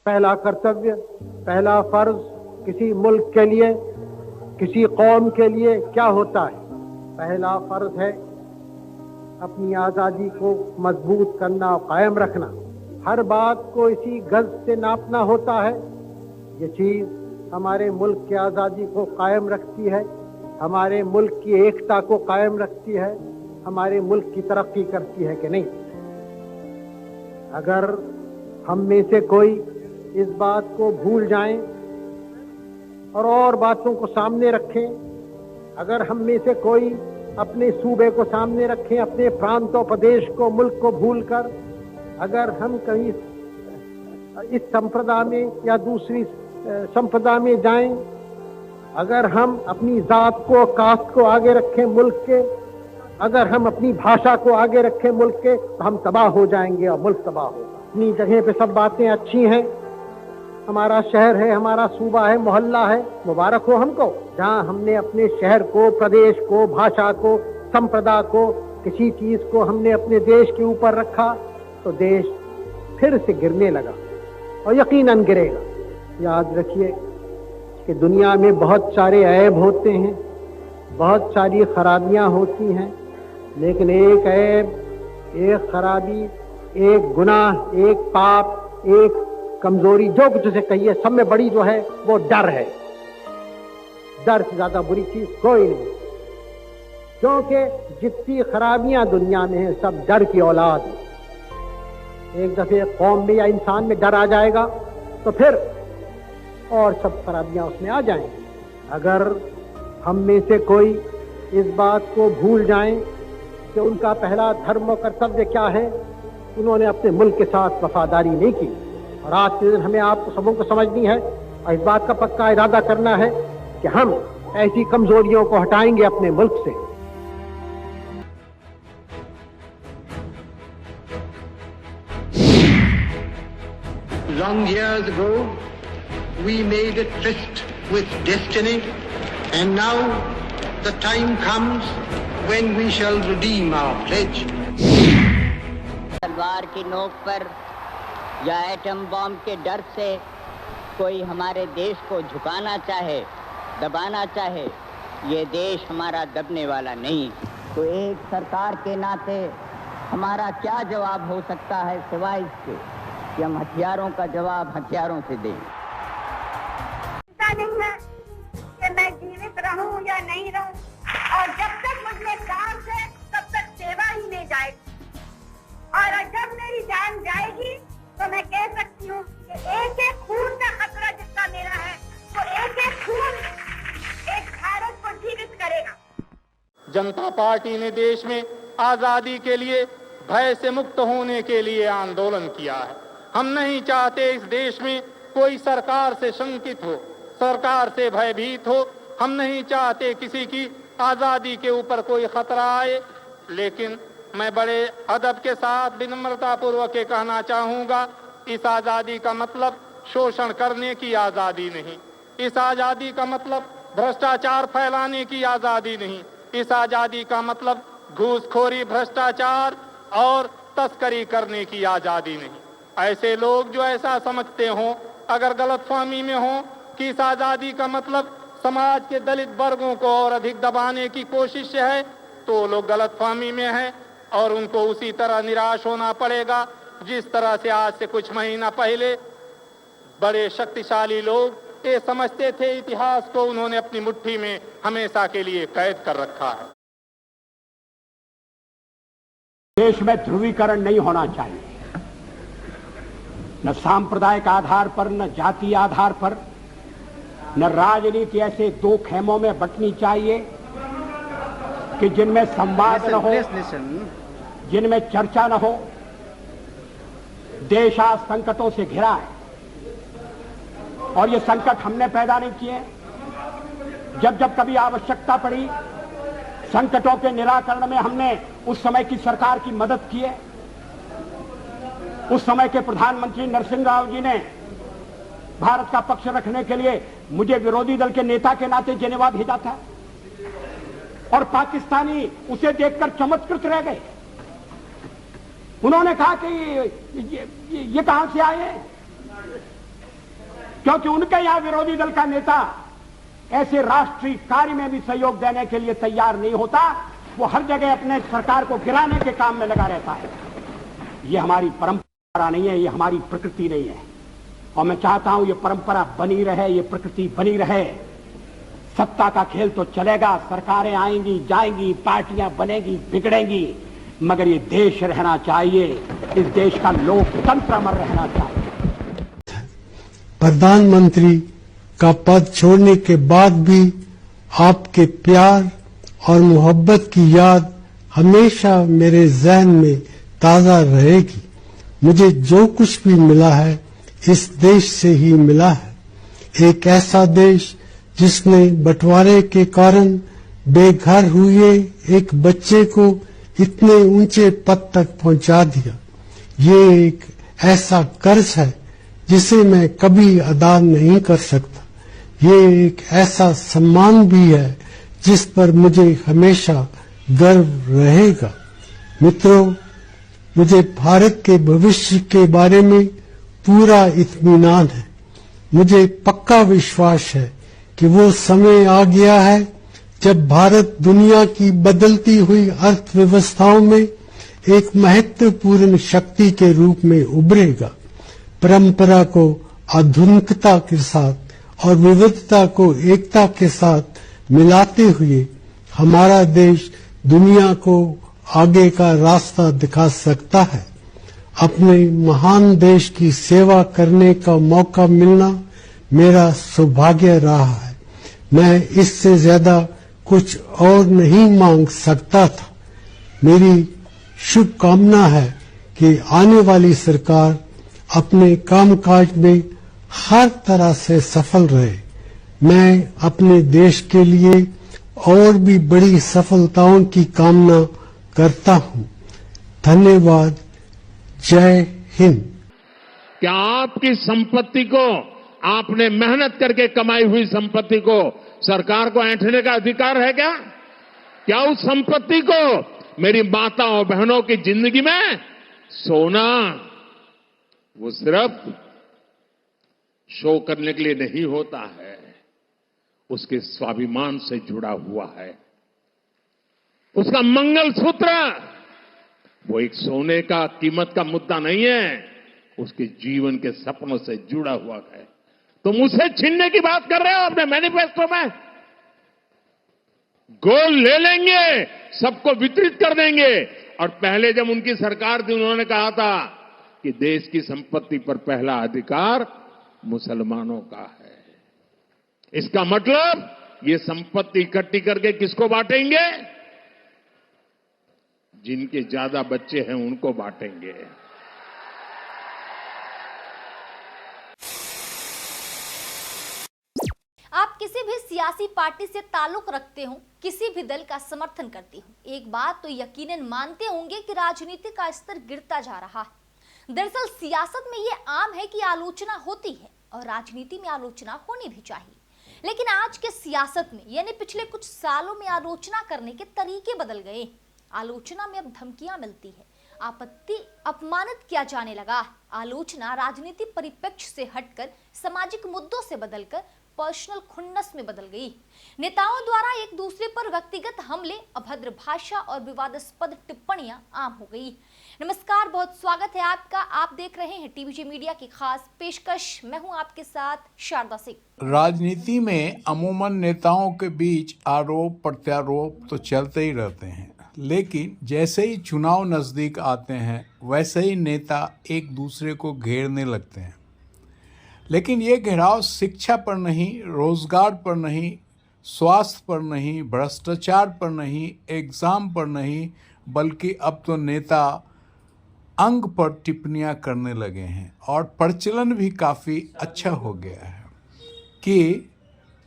पहला कर्तव्य, पहला फर्ज किसी मुल्क के लिए, किसी कौम के लिए क्या होता है? पहला फर्ज है अपनी आज़ादी को मजबूत करना और कायम रखना। हर बात को इसी गज से नापना होता है। ये चीज़ हमारे मुल्क की आज़ादी को कायम रखती है, हमारे मुल्क की एकता को कायम रखती है, हमारे मुल्क की तरक्की करती है कि नहीं। अगर हम में से कोई इस बात को भूल जाएं और बातों को सामने रखें, अगर हम में से कोई अपने सूबे को सामने रखें, अपने प्रांत और प्रदेश को, मुल्क को भूलकर अगर हम कहीं इस संप्रदाय में या दूसरी संप्रदाय में जाएं, अगर हम अपनी जात को, कास्ट को आगे रखें मुल्क के, अगर हम अपनी भाषा को आगे रखें मुल्क के, तो हम तबाह हो जाएंगे और मुल्क तबाह होगा। अपनी जगह पे सब बातें अच्छी हैं, हमारा शहर है, हमारा सूबा है, मोहल्ला है, मुबारक हो हमको। जहां हमने अपने शहर को, प्रदेश को, भाषा को, संप्रदाय को, किसी चीज को हमने अपने देश के ऊपर रखा तो देश फिर से गिरने लगा और यकीनन गिरेगा। याद रखिए कि दुनिया में बहुत सारे ऐब होते हैं, बहुत सारी खराबियां होती हैं, लेकिन एक ऐब, एक खराबी, एक गुनाह, एक पाप, एक कमजोरी, जो कुछ उसे कहिए, सब में बड़ी जो है वो डर है। डर से ज्यादा बुरी चीज कोई नहीं, क्योंकि जितनी खराबियां दुनिया में हैं सब डर की औलाद है। एक दफे कौम में या इंसान में डर आ जाएगा तो फिर और सब खराबियां उसमें आ जाएंगी। अगर हम में से कोई इस बात को भूल जाएं कि उनका पहला धर्म और कर्तव्य क्या है, उन्होंने अपने मुल्क के साथ वफादारी नहीं की। और आज के दिन हमें आपको सबों को समझनी है और इस बात का पक्का इरादा करना है कि हम ऐसी कमजोरियों को हटाएंगे अपने मुल्क से। Long years ago, we made a tryst with destiny, and now the time comes when we shall redeem our pledge. तलवार की नोक पर या एटम बॉम्ब के डर से कोई हमारे देश को झुकाना चाहे, दबाना चाहे, ये देश हमारा दबने वाला नहीं। तो एक सरकार के नाते हमारा क्या जवाब हो सकता है सिवाय इसके कि हम हथियारों का जवाब हथियारों से दें। नहीं है कि मैं जीवित रहूं या नहीं रहूं, और जब तक मुझे सांस है तब तक सेवा ही नहीं जाएगी, और जब मेरी जान जाएगी तो मैं कह सकती हूँ कि एक एक खून का खतरा जितना मेरा है, तो एक एक खून एक भारत को जीवित करेगा। जनता पार्टी ने देश में आजादी के लिए, भय से मुक्त होने के लिए आंदोलन किया है। हम नहीं चाहते इस देश में कोई सरकार से शंकित हो, सरकार से भयभीत हो। हम नहीं चाहते किसी की आजादी के ऊपर कोई खतरा आए, लेकिन मैं बड़े अदब के साथ विनम्रता पूर्वक ये कहना चाहूंगा, इस आजादी का मतलब शोषण करने की आजादी नहीं, इस आजादी का मतलब भ्रष्टाचार फैलाने की आजादी नहीं, इस आजादी का मतलब घूसखोरी, भ्रष्टाचार और तस्करी करने की आजादी नहीं। ऐसे लोग जो ऐसा समझते हों, अगर गलतफहमी में हों कि इस आजादी का मतलब समाज के दलित वर्गों को और अधिक दबाने की कोशिश है, तो लोग गलतफहमी में हैं और उनको उसी तरह निराश होना पड़ेगा जिस तरह से आज से कुछ महीना पहले बड़े शक्तिशाली लोग ये समझते थे इतिहास को उन्होंने अपनी मुट्ठी में हमेशा के लिए कैद कर रखा है। देश में ध्रुवीकरण नहीं होना चाहिए, न सांप्रदायिक आधार पर, न जातीय आधार पर, न राजनीति ऐसे दो खेमों में बंटनी चाहिए कि जिनमें संवाद न हो, जिनमें चर्चा न हो। देश आज संकटों से घिरा है और ये संकट हमने पैदा नहीं किए। जब जब कभी आवश्यकता पड़ी संकटों के निराकरण में हमने उस समय की सरकार की मदद की है। उस समय के प्रधानमंत्री नरसिंह राव जी ने भारत का पक्ष रखने के लिए मुझे विरोधी दल के नेता के नाते जेनेवा भेजा था और पाकिस्तानी उसे देखकर चमत्कृत रह गए। उन्होंने कहा कि ये कहां से आए हैं? क्योंकि उनके यहां विरोधी दल का नेता ऐसे राष्ट्रीय कार्य में भी सहयोग देने के लिए तैयार नहीं होता। वो हर जगह अपने सरकार को गिराने के काम में लगा रहता है। ये हमारी परंपरा नहीं है, ये हमारी प्रकृति नहीं है। और मैं चाहता हूं ये परंपरा बनी रहे, ये प्रकृति बनी रहे। सत्ता का खेल तो चलेगा, सरकारें आएंगी जाएंगी, पार्टियां बनेगी बिगड़ेंगी, मगर ये देश रहना चाहिए, इस देश का लोकतंत्र अमर रहना चाहिए। प्रधानमंत्री का पद छोड़ने के बाद भी आपके प्यार और मोहब्बत की याद हमेशा मेरे जहन में ताजा रहेगी। मुझे जो कुछ भी मिला है इस देश से ही मिला है। एक ऐसा देश जिसने बंटवारे के कारण बेघर हुए एक बच्चे को इतने ऊंचे पद तक पहुंचा दिया। ये एक ऐसा कर्ज है जिसे मैं कभी अदा नहीं कर सकता। ये एक ऐसा सम्मान भी है जिस पर मुझे हमेशा गर्व रहेगा। मित्रों, मुझे भारत के भविष्य के बारे में पूरा इत्मीनान है। मुझे पक्का विश्वास है कि वो समय आ गया है जब भारत दुनिया की बदलती हुई अर्थव्यवस्थाओं में एक महत्वपूर्ण शक्ति के रूप में उभरेगा। परंपरा को आधुनिकता के साथ और विविधता को एकता के साथ मिलाते हुए हमारा देश दुनिया को आगे का रास्ता दिखा सकता है। अपने महान देश की सेवा करने का मौका मिलना मेरा सौभाग्य रहा है। मैं इससे ज्यादा कुछ और नहीं मांग सकता था। मेरी शुभकामना है कि आने वाली सरकार अपने कामकाज में हर तरह से सफल रहे। मैं अपने देश के लिए और भी बड़ी सफलताओं की कामना करता हूं। धन्यवाद। जय हिंद। क्या आपकी संपत्ति को, आपने मेहनत करके कमाई हुई संपत्ति को सरकार को ऐंठने का अधिकार है क्या? क्या उस संपत्ति को मेरी माता और बहनों की जिंदगी में सोना वो सिर्फ शो करने के लिए नहीं होता है, उसके स्वाभिमान से जुड़ा हुआ है। उसका मंगलसूत्र वो एक सोने का कीमत का मुद्दा नहीं है, उसके जीवन के सपनों से जुड़ा हुआ है। तुम उसे छीनने की बात कर रहे हो अपने मैनिफेस्टो में। गोल्ड ले लेंगे, सबको वितरित कर देंगे। और पहले जब उनकी सरकार थी उन्होंने कहा था कि देश की संपत्ति पर पहला अधिकार मुसलमानों का है। इसका मतलब ये संपत्ति इकट्ठी करके किसको बांटेंगे? जिनके ज्यादा बच्चे हैं उनको बांटेंगे। आप किसी भी सियासी पार्टी से ताल्लुक रखते हो, किसी भी दल का समर्थन करते हो, एक बात तो यकीनन मानते होंगे कि राजनीति का स्तर गिरता जा रहा है। दरअसल सियासत में ये आम है कि आलोचना होती है और राजनीति में आलोचना होनी भी चाहिए, लेकिन आज के सियासत में यानी पिछले कुछ सालों में आलोचना करने के तरीके बदल गए। आलोचना में अब धमकियां मिलती है, आपत्ति अपमानित किया जाने लगा। आलोचना राजनीति परिप्रेक्ष्य से हटकर सामाजिक मुद्दों से बदलकर पर्सनल खुन्नस में बदल गई। नेताओं द्वारा एक दूसरे पर व्यक्तिगत हमले, अभद्र भाषा और विवादास्पद टिप्पणियां आम हो गई। नमस्कार, बहुत स्वागत है आपका। आप देख रहे हैं टीवीजे मीडिया की खास पेशकश। मैं हूं आपके साथ शारदा सिंह। राजनीति में अमूमन नेताओं के बीच आरोप प्रत्यारोप तो चलते ही रहते हैं, लेकिन जैसे ही चुनाव नजदीक आते हैं वैसे ही नेता एक दूसरे को घेरने लगते हैं। लेकिन ये घेराव शिक्षा पर नहीं, रोजगार पर नहीं, स्वास्थ्य पर नहीं, भ्रष्टाचार पर नहीं, एग्जाम पर नहीं, बल्कि अब तो नेता अंग पर टिप्पणियां करने लगे हैं। और प्रचलन भी काफ़ी अच्छा हो गया है कि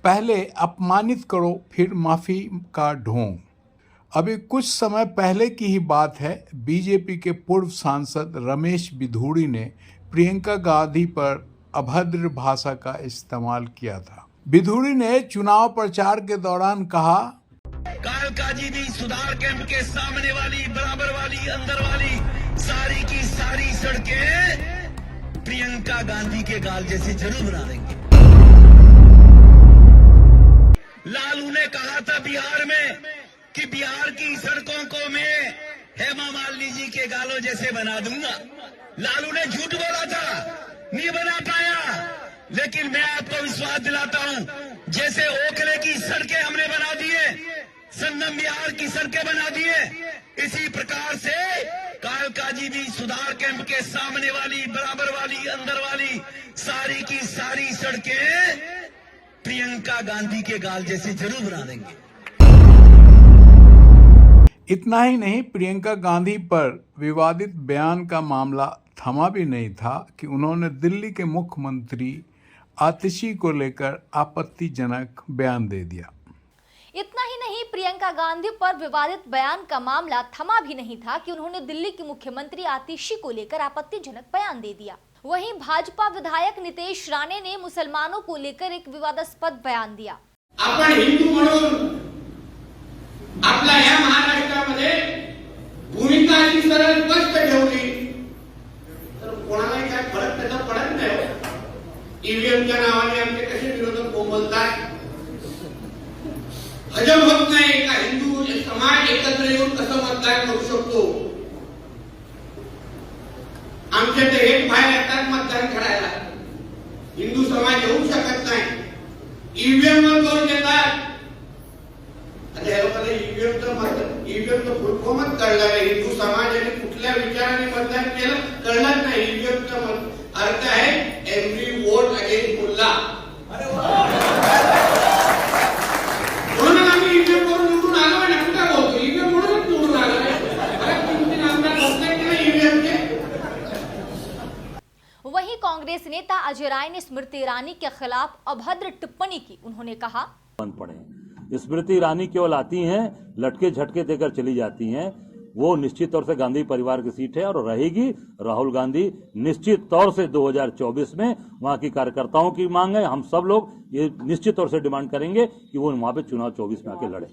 पहले अपमानित करो फिर माफ़ी का ढोंग। अभी कुछ समय पहले की ही बात है, बीजेपी के पूर्व सांसद रमेश बिधूड़ी ने प्रियंका गांधी पर अभद्र भाषा का इस्तेमाल किया था। बिधूड़ी ने चुनाव प्रचार के दौरान कहा, कालकाजी भी सुधार कैंप के सामने वाली, बराबर वाली, अंदर वाली सारी की सारी सड़कें प्रियंका गांधी के गाल जैसे जरूर बना देंगे। बिहार में कि बिहार की सड़कों को मैं हेमा मालिनी जी के गालों जैसे बना दूंगा। लालू ने झूठ बोला था, नहीं बना पाया, लेकिन मैं आपको विश्वास दिलाता हूं, जैसे ओखले की सड़कें हमने बना दिए, संगम बिहार की सड़कें बना दिए, इसी प्रकार से कालकाजी भी सुधार कैंप के सामने वाली, बराबर वाली, अंदर वाली सारी की सारी सड़कें प्रियंका गांधी के गाल जैसे जरूर बना देंगे। इतना ही नहीं, प्रियंका गांधी पर विवादित बयान का मामला थमा भी नहीं था कि उन्होंने दिल्ली के मुख्यमंत्री आतिशी को लेकर आपत्तिजनक बयान दे दिया। इतना ही नहीं, प्रियंका गांधी पर विवादित बयान का मामला थमा भी नहीं था कि उन्होंने दिल्ली के मुख्यमंत्री आतिशी को लेकर आपत्तिजनक बयान दे दिया। वहीं भाजपा विधायक नितेश राणे ने मुसलमानों को लेकर एक विवादास्पद बयान दिया। आपण हिंदू म्हणून आपल्या या महाराष्ट्रामध्ये भूमिका अशी सरळ स्पष्ट ठेवली तर कोणालाही काय फरक त्याचा पडत नाही। ईव्हीएमच्या नावाने आमचे कसे विरोधक बोंबलतात, हजम होत नाही का हिंदू समाज एकत्र येऊन कसं मतदान करू शकतो। आमच्या ते एक बाहेर येतात मतदान करायला, हिंदू समाज येऊ शकत नाही, ईव्हीएम वर दोष देतात। आता या लोकांना ईव्हीएमचं फुल फॉर्मच कळलं नाही, हिंदू समाजाने कुठल्या विचाराने मतदान केलं कळलं नाही। ईव्हीएमचा अर्थ आहे एव्हरी वोट अगेन्स्ट मुल्ला। म्हणून आम्ही ईव्हीएम करून निवडून आलो आणि आपण काय बोलतो, ईव्हीएम म्हणूनच निवडून आलो नाही। अरे 3 आमदार बसले की नाही ईव्हीएमचे। वहीं कांग्रेस नेता अजय राय ने स्मृति ईरानी के खिलाफ अभद्र टिप्पणी की। उन्होंने कहा, स्मृति ईरानी केवल आती हैं, लटके झटके देकर चली जाती हैं। वो निश्चित तौर से गांधी परिवार की सीट है और रहेगी। राहुल गांधी निश्चित तौर से 2024 में वहां की कार्यकर्ताओं की मांग है, हम सब लोग ये निश्चित तौर से डिमांड करेंगे कि वो वहां पे चुनाव 24 में आके लड़े।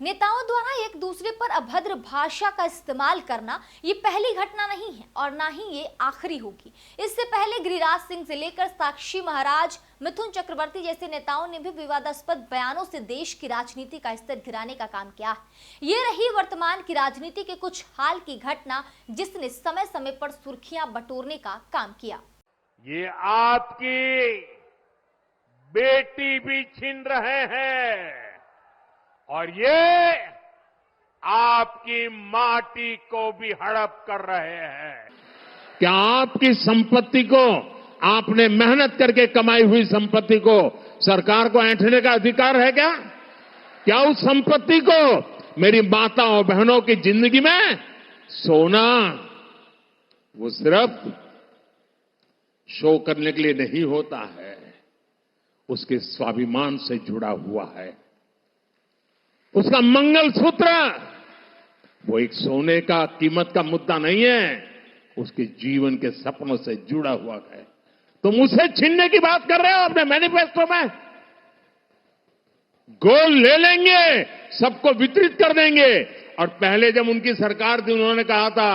नेताओं द्वारा एक दूसरे पर अभद्र भाषा का इस्तेमाल करना ये पहली घटना नहीं है और ना ही ये आखिरी होगी। इससे पहले गिरिराज सिंह से लेकर साक्षी महाराज, मिथुन चक्रवर्ती जैसे नेताओं ने भी विवादास्पद बयानों से देश की राजनीति का स्तर गिराने का काम किया है। ये रही वर्तमान की राजनीति के कुछ हाल की घटना जिसने समय समय पर सुर्खियां बटोरने का काम किया। ये आपकी बेटी भी छीन रहे हैं और ये आपकी माटी को भी हड़प कर रहे हैं। क्या आपकी संपत्ति को, आपने मेहनत करके कमाई हुई संपत्ति को सरकार को ऐंठने का अधिकार है क्या? क्या उस संपत्ति को मेरी माता और बहनों की जिंदगी में सोना वो सिर्फ शो करने के लिए नहीं होता है, उसके स्वाभिमान से जुड़ा हुआ है। उसका मंगलसूत्र वो एक सोने का कीमत का मुद्दा नहीं है, उसके जीवन के सपनों से जुड़ा हुआ है। तुम उसे छीनने की बात कर रहे हो अपने मैनिफेस्टो में। गोल्ड ले लेंगे, सबको वितरित कर देंगे। और पहले जब उनकी सरकार थी उन्होंने कहा था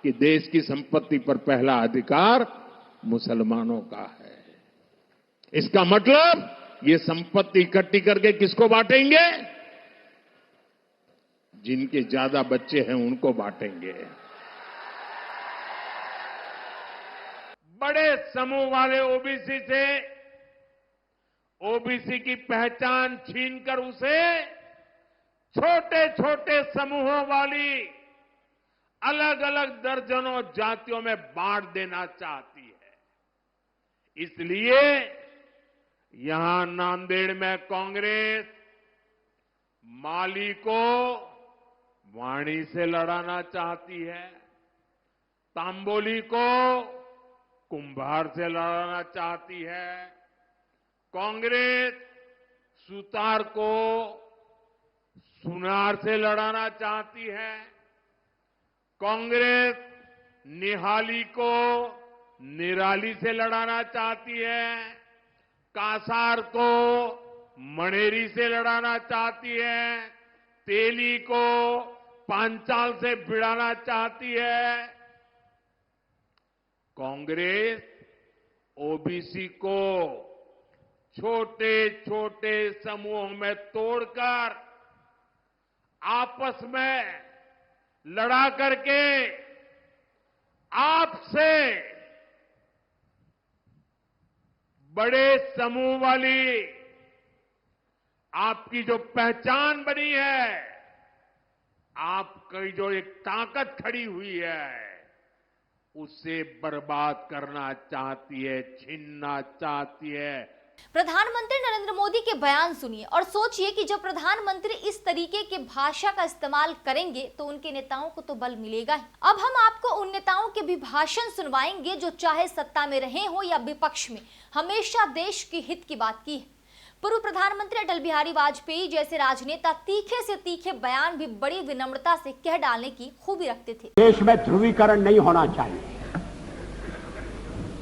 कि देश की संपत्ति पर पहला अधिकार मुसलमानों का है। इसका मतलब ये संपत्ति इकट्ठी करके किसको बांटेंगे? जिनके ज्यादा बच्चे हैं उनको बांटेंगे। बड़े समूह वाले ओबीसी से ओबीसी की पहचान छीनकर उसे छोटे छोटे समूहों वाली अलग अलग दर्जनों जातियों में बांट देना चाहती है। इसलिए यहां नांदेड़ में कांग्रेस माली को वाणी से लड़ाना चाहती है, तांबोली को कुंभार से लड़ाना चाहती है, कांग्रेस सुतार को सुनार से लड़ाना चाहती है, कांग्रेस निहाली को निराली से लड़ाना चाहती है, कासार को मणेरी से लड़ाना चाहती है, तेली को पांचाल से भिड़ाना चाहती है। कांग्रेस ओबीसी को छोटे छोटे समूहों में तोड़कर आपस में लड़ा करके आपसे बड़े समूह वाली आपकी जो पहचान बनी है, आपकी जो एक ताकत खड़ी हुई है, उसे बर्बाद करना चाहती है, छीनना चाहती है। प्रधानमंत्री नरेंद्र मोदी के बयान सुनिए और सोचिए कि जब प्रधानमंत्री इस तरीके के भाषा का इस्तेमाल करेंगे तो उनके नेताओं को तो बल मिलेगा ही। अब हम आपको उन नेताओं के भी भाषण सुनवाएंगे जो चाहे सत्ता में रहे हो या विपक्ष में, हमेशा देश के हित की बात की है। पूर्व प्रधानमंत्री अटल बिहारी वाजपेयी जैसे राजनेता तीखे से तीखे बयान भी बड़ी विनम्रता से कह डालने की खूबी रखते थे। देश में ध्रुवीकरण नहीं होना चाहिए,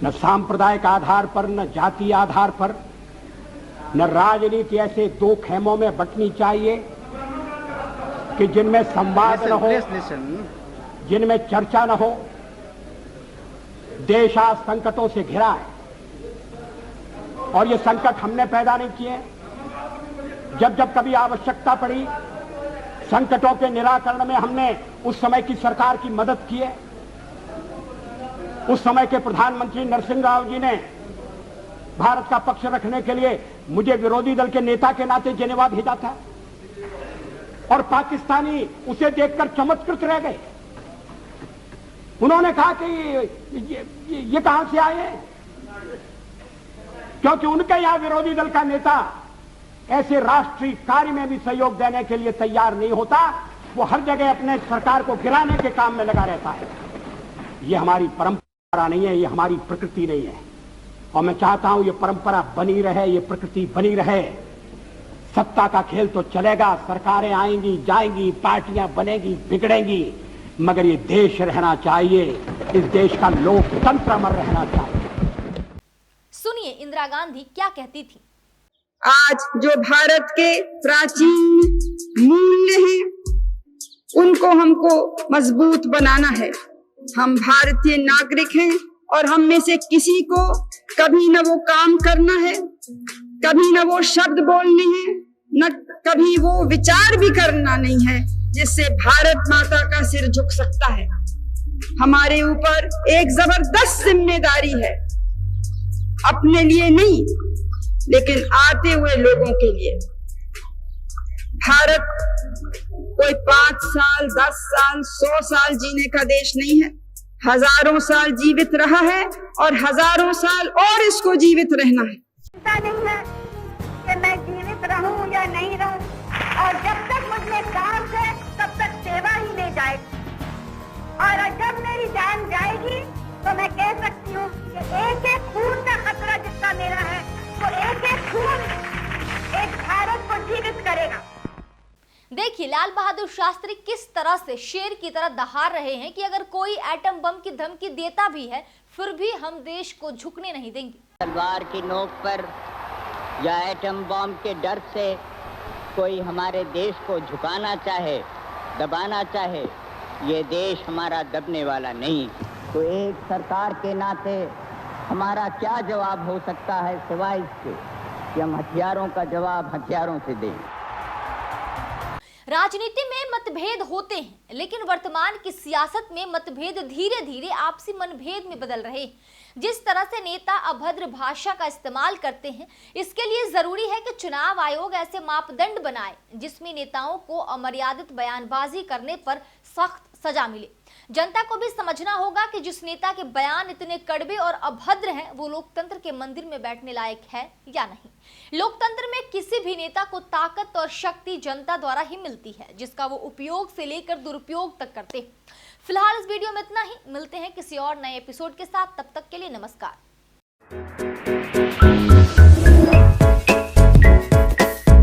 न सांप्रदायिक आधार पर, न जाति आधार पर, न राजनीति ऐसे दो खेमों में बंटनी चाहिए कि जिनमें संवाद न हो, जिनमें चर्चा न हो। देश आज संकटों से घिरा है और ये संकट हमने पैदा नहीं किए। जब जब कभी आवश्यकता पड़ी, संकटों के निराकरण में हमने उस समय की सरकार की मदद की है। उस समय के प्रधानमंत्री नरसिंह राव जी ने भारत का पक्ष रखने के लिए मुझे विरोधी दल के नेता के नाते जेनेवा भेजा था और पाकिस्तानी उसे देखकर चमत्कृत रह गए। उन्होंने कहा कि ये कहां से आए, क्योंकि उनके यहां विरोधी दल का नेता ऐसे राष्ट्रीय कार्य में भी सहयोग देने के लिए तैयार नहीं होता। वो हर जगह अपने सरकार को गिराने के काम में लगा रहता है। ये हमारी परंपरा नहीं है, ये हमारी प्रकृति नहीं है और मैं चाहता हूं ये परंपरा बनी रहे, ये प्रकृति बनी रहे। सत्ता का खेल तो चलेगा, सरकारें आएंगी जाएंगी, पार्टियां बनेगी बिगड़ेंगी, मगर ये देश रहना चाहिए, इस देश का लोकतंत्र अमर रहना चाहिए। सुनिए इंदिरा गांधी क्या कहती थी। आज जो भारत के प्राचीन मूल्य हैं, उनको हमको मजबूत बनाना है। हम भारतीय नागरिक हैं और हम में से किसी को कभी न वो काम करना है, कभी न वो शब्द बोलने हैं, न कभी वो विचार भी करना नहीं है जिससे भारत माता का सिर झुक सकता है। हमारे ऊपर एक जबरदस्त जिम्मेदारी है, अपने लिए नहीं लेकिन आते हुए लोगों के लिए। भारत कोई 5 साल, 10 साल, 100 साल जीने का देश नहीं है। हजारों साल जीवित रहा है और हजारों साल और इसको जीवित रहना है। चिंता नहीं है कि मैं जीवित रहूं या नहीं रहूं, और जब तक मुझे सांस है तब तक सेवा ही नहीं जाएगी। और जब मेरी जान जाएगी तो मैं कह सकती हूँ कि एक एक खून का खतरा जितना मेरा है, तो एक एक खून एक भारत को जीवित करेगा। देखिए लाल बहादुर शास्त्री किस तरह से शेर की तरह दहाड़ रहे हैं कि अगर कोई एटम बम की धमकी देता भी है फिर भी हम देश को झुकने नहीं देंगे। तलवार की नोक पर या एटम बम के डर से कोई हमारे देश को झुकाना चाहे, दबाना चाहे, ये देश हमारा दबने वाला नहीं। तो एक सरकार के नाते हमारा क्या जवाब हो सकता है सिवाय इसके कि हम हथियारों का जवाब हथियारों से दें। राजनीति में मतभेद होते हैं लेकिन वर्तमान की सियासत में मतभेद धीरे धीरे आपसी मनभेद में बदल रहे हैं। जिस तरह से नेता अभद्र भाषा का इस्तेमाल करते हैं, इसके लिए जरूरी है कि चुनाव आयोग ऐसे मापदंड बनाए जिसमें नेताओं को अमर्यादित बयानबाजी करने पर सख्त सजा मिले। जनता को भी समझना होगा कि जिस नेता के बयान इतने कड़वे और अभद्र हैं, वो लोकतंत्र के मंदिर में बैठने लायक है या नहीं। लोकतंत्र में किसी भी नेता को ताकत और शक्ति जनता द्वारा ही मिलती है, जिसका वो उपयोग से लेकर दुरुपयोग तक करते हैं। फिलहाल इस वीडियो में इतना ही। मिलते हैं किसी और नए एपिसोड के साथ, तब तक के लिए नमस्कार।